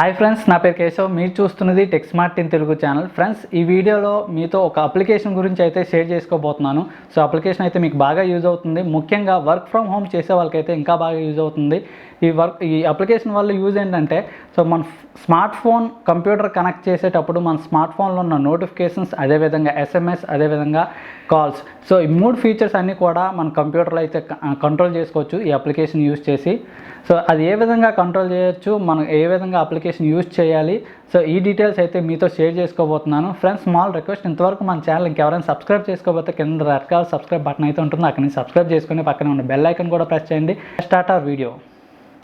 Hi friends, నా పేరు కేశవ్. మీరు చూస్తున్నది tech smart in Telugu channel. Friends, ఈ వీడియోలో మీతో ఒక అప్లికేషన్ గురించి అయితే షేర్ చేసుకోబోతున్నాను. సో అప్లికేషన్ అయితే మీకు బాగా యూజ్ అవుతుంది. ముఖ్యంగా వర్క్ ఫ్రమ్ హోమ్ చేసే వాళ్ళకైతే ఇంకా బాగా యూజ్ అవుతుంది. ఈ అప్లికేషన్ వల్ల యూజ్ ఏంటంటే, సో మన స్మార్ట్ ఫోన్ కంప్యూటర్ కనెక్ట్ చేసేటప్పుడు మన స్మార్ట్ ఫోన్లో ఉన్న నోటిఫికేషన్స్, అదేవిధంగా ఎస్ఎంఎస్, అదేవిధంగా కాల్స్, సో ఈ 3 ఫీచర్స్ అన్నీ కూడా మన కంప్యూటర్లో అయితే కంట్రోల్ చేసుకోవచ్చు ఈ అప్లికేషన్ యూజ్ చేసి. సో అది ఏ విధంగా కంట్రోల్ చేయొచ్చు, మనం ఏ విధంగా అప్లికేషన్ యూజ్ చేయాలి, సో ఈ డీటెయిల్స్ అయితే మీతో షేర్ చేసుకోబోతున్నాను. ఫ్రెండ్స్, స్మాల్ రిక్వెస్ట్, ఇంతవరకు మన ఛానల్ ఇంకెవరైనా సబ్స్క్రైబ్ చేసుకోకపోతే కింద రెడ్ కలర్ సబ్స్క్రైబ్ బటన్ అయితే ఉంటుంది, అక్కడ నుంచి సబ్స్క్రైబ్ చేసుకుని పక్కనే ఉన్న బెల్ ఐకన్ కూడా ప్రెస్ చేయండి. Start our video.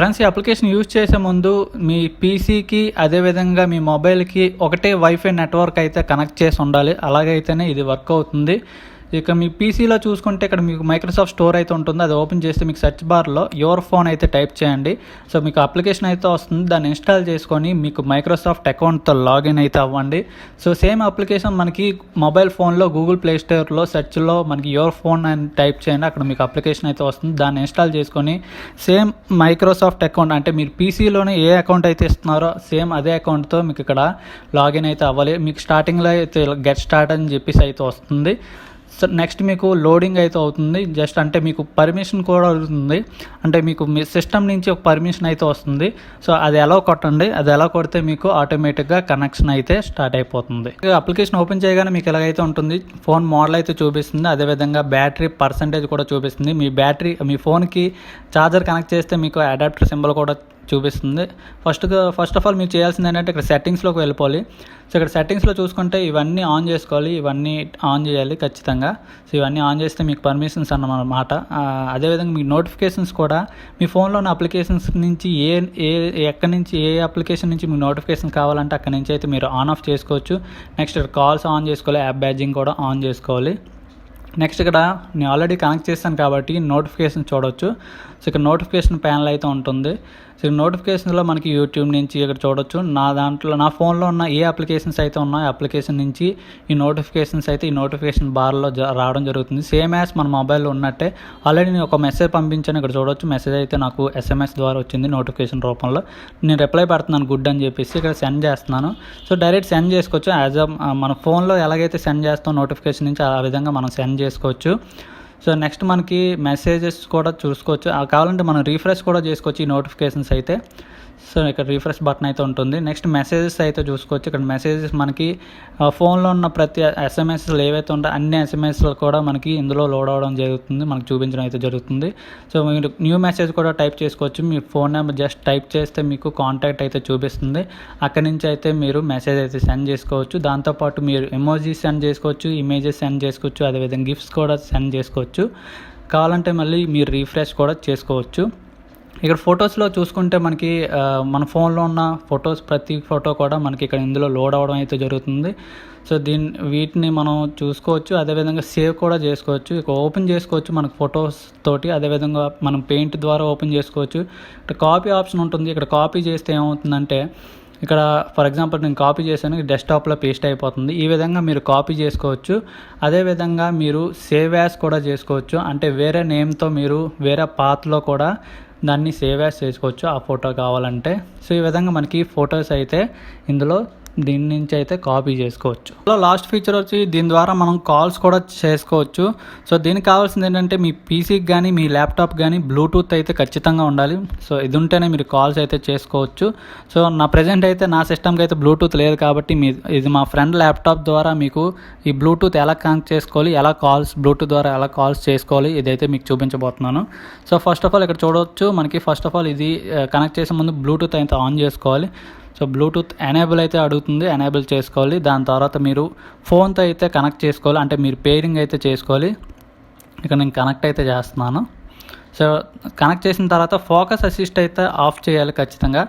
ఫ్రెండ్స్, ఈ అప్లికేషన్ యూజ్ చేసే ముందు మీ పీసీకి అదేవిధంగా మీ మొబైల్కి ఒకటే వైఫై నెట్వర్క్ అయితే కనెక్ట్ చేసి ఉండాలి. అలాగైతేనే ఇది వర్క్ అవుతుంది. ఇక మీ పీసీలో చూసుకుంటే ఇక్కడ మీకు మైక్రోసాఫ్ట్ స్టోర్ అయితే ఉంటుంది. అది ఓపెన్ చేస్తే మీకు సెర్చ్ బార్లో యువర్ ఫోన్ అయితే టైప్ చేయండి. సో మీకు అప్లికేషన్ అయితే వస్తుంది. దాన్ని ఇన్స్టాల్ చేసుకొని మీకు మైక్రోసాఫ్ట్ అకౌంట్తో లాగిన్ అయితే అవ్వండి. సో సేమ్ అప్లికేషన్ మనకి మొబైల్ ఫోన్లో గూగుల్ ప్లే స్టోర్లో సెర్చ్లో మనకి యువర్ ఫోన్ అని టైప్ చేయండి. అక్కడ మీకు అప్లికేషన్ అయితే వస్తుంది. దాన్ని ఇన్స్టాల్ చేసుకొని సేమ్ మైక్రోసాఫ్ట్ అకౌంట్, అంటే మీరు పీసీలోనే ఏ అకౌంట్ అయితే ఇస్తున్నారో సేమ్ అదే అకౌంట్తో మీకు ఇక్కడ లాగిన్ అయితే అవ్వాలి. మీకు స్టార్టింగ్లో అయితే గెట్ స్టార్ట్ అని చెప్పేసి అయితే వస్తుంది. సో నెక్స్ట్ మీకు లోడింగ్ అయితే అవుతుంది. జస్ట్ అంటే మీకు పర్మిషన్ కూడా అవుతుంది, అంటే మీకు మీ సిస్టమ్ నుంచి ఒక పర్మిషన్ అయితే వస్తుంది. సో అది ఎలా కొట్టండి, అది ఎలా కొడితే మీకు ఆటోమేటిక్గా కనెక్షన్ అయితే స్టార్ట్ అయిపోతుంది. అప్లికేషన్ ఓపెన్ చేయగానే మీకు ఎలాగైతే ఉంటుంది, ఫోన్ మోడల్ అయితే చూపిస్తుంది, అదేవిధంగా బ్యాటరీ పర్సంటేజ్ కూడా చూపిస్తుంది. మీ ఫోన్కి ఛార్జర్ కనెక్ట్ చేస్తే మీకు అడాప్టర్ సింబల్ కూడా చూపిస్తుంది. ఫస్ట్ ఆఫ్ ఆల్ మీరు చేయాల్సింది ఏంటంటే ఇక్కడ సెట్టింగ్స్లోకి వెళ్ళిపోవాలి. సో ఇక్కడ సెట్టింగ్స్లో చూసుకుంటే ఇవన్నీ ఆన్ చేసుకోవాలి, ఇవన్నీ ఆన్ చేయాలి ఖచ్చితంగా. సో ఇవన్నీ ఆన్ చేస్తే మీకు పర్మిషన్స్ అన్నమాట. అదేవిధంగా మీ నోటిఫికేషన్స్ కూడా మీ ఫోన్లో ఉన్న అప్లికేషన్స్ నుంచి ఎక్కడి నుంచి ఏ అప్లికేషన్ నుంచి మీకు నోటిఫికేషన్ కావాలంటే అక్కడి నుంచి అయితే మీరు ఆన్ ఆఫ్ చేసుకోవచ్చు. నెక్స్ట్ ఇక్కడ కాల్స్ ఆన్ చేసుకోవాలి, యాప్ బ్యాడ్జింగ్ కూడా ఆన్ చేసుకోవాలి. నెక్స్ట్ ఇక్కడ నేను ఆల్రెడీ కనెక్ట్ చేస్తాను కాబట్టి నోటిఫికేషన్ చూడవచ్చు. సో ఇక్కడ నోటిఫికేషన్ ప్యానల్ అయితే ఉంటుంది. సో నోటిఫికేషన్లో మనకి యూట్యూబ్ నుంచి ఇక్కడ చూడొచ్చు. నా ఫోన్లో ఉన్న ఏ అప్లికేషన్స్ అయితే ఉన్నాయో అప్లికేషన్ నుంచి ఈ నోటిఫికేషన్ బార్లో రావడం జరుగుతుంది. సేమ్ యాజ్ మన మొబైల్లో ఉన్నట్టే. ఆల్రెడీ నేను ఒక మెసేజ్ పంపించాను, ఇక్కడ చూడొచ్చు. మెసేజ్ అయితే నాకు ఎస్ఎంఎస్ ద్వారా వచ్చింది నోటిఫికేషన్ రూపంలో. నేను రిప్లై పెడుతున్నాను గుడ్ అని చెప్పేసి ఇక్కడ సెండ్ చేస్తున్నాను. సో డైరెక్ట్ సెండ్ చేసుకోవచ్చు. మన ఫోన్లో ఎలాగైతే సెండ్ చేస్తాం నోటిఫికేషన్ నుంచి ఆ విధంగా మనం సెండ్ చేసుకోవచ్చు. సో నెక్స్ట్ మనకి మెసేజెస్ కూడా చూసుకోవచ్చు. కావాలంటే మనం రీఫ్రెష్ కూడా చేసుకోవచ్చు ఈ నోటిఫికేషన్స్ అయితే. సో ఇక్కడ రీఫ్రెష్ బటన్ అయితే ఉంటుంది. నెక్స్ట్ మెసేజెస్ అయితే చూసుకోవచ్చు. ఇక్కడ మెసేజెస్ మనకి ఫోన్లో ఉన్న ప్రతి ఎస్ఎంఎస్లు ఏవైతే ఉంటాయో అన్ని ఎస్ఎంఎస్లు కూడా మనకి ఇందులో లోడ్ అవ్వడం జరుగుతుంది, మనకు చూపించడం అయితే జరుగుతుంది. సో మీరు న్యూ మెసేజ్ కూడా టైప్ చేసుకోవచ్చు. మీ ఫోన్ నెంబర్ జస్ట్ టైప్ చేస్తే మీకు కాంటాక్ట్ అయితే చూపిస్తుంది. అక్కడి నుంచి అయితే మీరు మెసేజ్ అయితే సెండ్ చేసుకోవచ్చు. దాంతోపాటు మీరు ఎమోజీస్ సెండ్ చేసుకోవచ్చు, ఇమేజెస్ సెండ్ చేసుకోవచ్చు, అదేవిధంగా గిఫ్ట్స్ కూడా సెండ్ చేసుకోవచ్చు. కావాలంటే మళ్ళీ మీరు రీఫ్రెష్ కూడా చేసుకోవచ్చు. ఇక్కడ ఫొటోస్లో చూసుకుంటే మనకి మన ఫోన్లో ఉన్న ఫొటోస్ ప్రతి ఫోటో కూడా మనకి ఇక్కడ ఇందులో లోడ్ అవ్వడం అయితే జరుగుతుంది. సో వీటిని మనం చూసుకోవచ్చు, అదేవిధంగా సేవ్ కూడా చేసుకోవచ్చు. ఇక ఓపెన్ చేసుకోవచ్చు మనకు ఫొటోస్ తోటి, అదేవిధంగా మనం పెయింట్ ద్వారా ఓపెన్ చేసుకోవచ్చు. ఇక్కడ కాపీ ఆప్షన్ ఉంటుంది. ఇక్కడ కాపీ చేస్తే ఏమవుతుందంటే, ఇక్కడ ఫర్ ఎగ్జాంపుల్ నేను కాపీ చేశాను, డెస్క్టాప్లో పేస్ట్ అయిపోతుంది. ఈ విధంగా మీరు కాపీ చేసుకోవచ్చు. అదేవిధంగా మీరు సేవ్ యాస్ కూడా చేసుకోవచ్చు, అంటే వేరే నేమ్తో మీరు వేరే పాత్లో కూడా దాన్ని సేవ్ యాస్ చేసుకోవచ్చు ఆ ఫోటో కావాలంటే. సో ఈ విధంగా మనకి ఫొటోస్ అయితే ఇందులో దీని నుంచి అయితే కాపీ చేసుకోవచ్చు. లాస్ట్ ఫీచర్ వచ్చి దీని ద్వారా మనం కాల్స్ కూడా చేసుకోవచ్చు. సో దీనికి కావాల్సింది ఏంటంటే మీ పీసీకి కానీ మీ ల్యాప్టాప్ కానీ బ్లూటూత్ అయితే ఖచ్చితంగా ఉండాలి. సో ఇది ఉంటేనే మీరు కాల్స్ అయితే చేసుకోవచ్చు. సో ప్రజెంట్ అయితే నా సిస్టమ్కి అయితే బ్లూటూత్ లేదు కాబట్టి ఇది మా ఫ్రెండ్ ల్యాప్టాప్ ద్వారా మీకు ఈ బ్లూటూత్ ఎలా కనెక్ట్ చేసుకోవాలి, బ్లూటూత్ ద్వారా ఎలా కాల్స్ చేసుకోవాలి ఇదైతే మీకు చూపించబోతున్నాను. సో ఫస్ట్ ఆఫ్ ఆల్ ఇక్కడ చూడవచ్చు, మనకి ఫస్ట్ ఆఫ్ ఆల్ ఇది కనెక్ట్ చేసే ముందు బ్లూటూత్ అయితే ఆన్ చేసుకోవాలి. సో బ్లూటూత్ ఎనేబుల్ అయితే అడుగుతుంది, ఎనేబుల్ చేసుకోవాలి. దాని తర్వాత మీరు ఫోన్తో అయితే కనెక్ట్ చేసుకోవాలి, అంటే మీరు పేరింగ్ అయితే చేసుకోవాలి. ఇక నేను కనెక్ట్ అయితే చేస్తున్నాను. సో కనెక్ట్ చేసిన తర్వాత ఫోకస్ అసిస్ట్ అయితే ఆఫ్ చేయాలి ఖచ్చితంగా.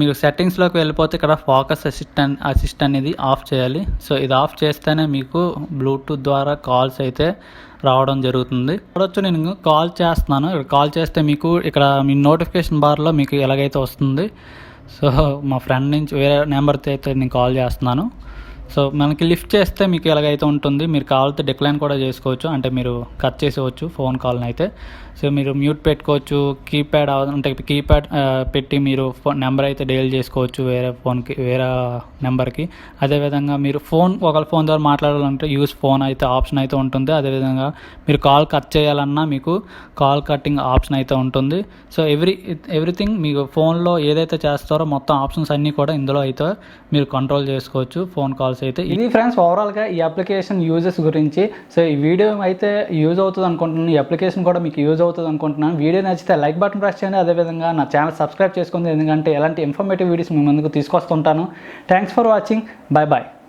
మీరు సెట్టింగ్స్లోకి వెళ్ళిపోతే ఇక్కడ ఫోకస్ అసిస్ట్ అనేది ఆఫ్ చేయాలి. సో ఇది ఆఫ్ చేస్తేనే మీకు బ్లూటూత్ ద్వారా కాల్స్ అయితే రావడం జరుగుతుంది. చూడొచ్చు, నేను కాల్ చేస్తున్నాను. ఇక్కడ కాల్ చేస్తే మీకు ఇక్కడ మీ నోటిఫికేషన్ బార్లో మీకు ఎలాగైతే వస్తుంది. సో మా ఫ్రెండ్ నుంచి వేరే నెంబర్తో అయితే నేను కాల్ చేస్తున్నాను. సో మనకి లిఫ్ట్ చేస్తే మీకు ఎలాగైతే ఉంటుంది, మీరు కావాలితే డిక్లైన్ కూడా చేసుకోవచ్చు, అంటే మీరు కట్ చేసేవచ్చు ఫోన్ కాల్ని అయితే. సో మీరు మ్యూట్ పెట్టుకోవచ్చు, కీప్యాడ్ అంటే కీప్యాడ్ పెట్టి మీరు నెంబర్ అయితే డయల్ చేసుకోవచ్చు వేరే ఫోన్కి, వేరే నెంబర్కి. అదేవిధంగా మీరు ఒకవేళ ఫోన్ ద్వారా మాట్లాడాలంటే యూస్ ఫోన్ అయితే ఆప్షన్ అయితే ఉంటుంది. అదేవిధంగా మీరు కాల్ కట్ చేయాలన్నా మీకు కాల్ కట్టింగ్ ఆప్షన్ అయితే ఉంటుంది. సో ఎవ్రీథింగ్ మీకు ఫోన్లో ఏదైతే చేస్తారో మొత్తం ఆప్షన్స్ అన్నీ కూడా ఇందులో అయితే మీరు కంట్రోల్ చేసుకోవచ్చు ఫోన్ కాల్స్ అయితే. ఇది ఫ్రెండ్స్ ఓవరాల్గా ఈ అప్లికేషన్ యూజెస్ గురించి. సో ఈ వీడియో అయితే యూజ్ అవుతుంది అనుకుంటున్నాను, ఈ అప్లికేషన్ కూడా మీకు యూజ్ అవుతుంది అనుకుంటున్నాను. వీడియో నచ్చితే లైక్ బటన్ ప్రెస్ చేయండి, అదేవిధంగా నా ఛానల్ సబ్స్క్రైబ్ చేసుకోండి, ఎందుకంటే ఎలాంటి ఇన్ఫర్మేటివ్ వీడియోస్ మీ ముందుకు తీసుకొస్తుంటాను. Thanks for watching, bye bye.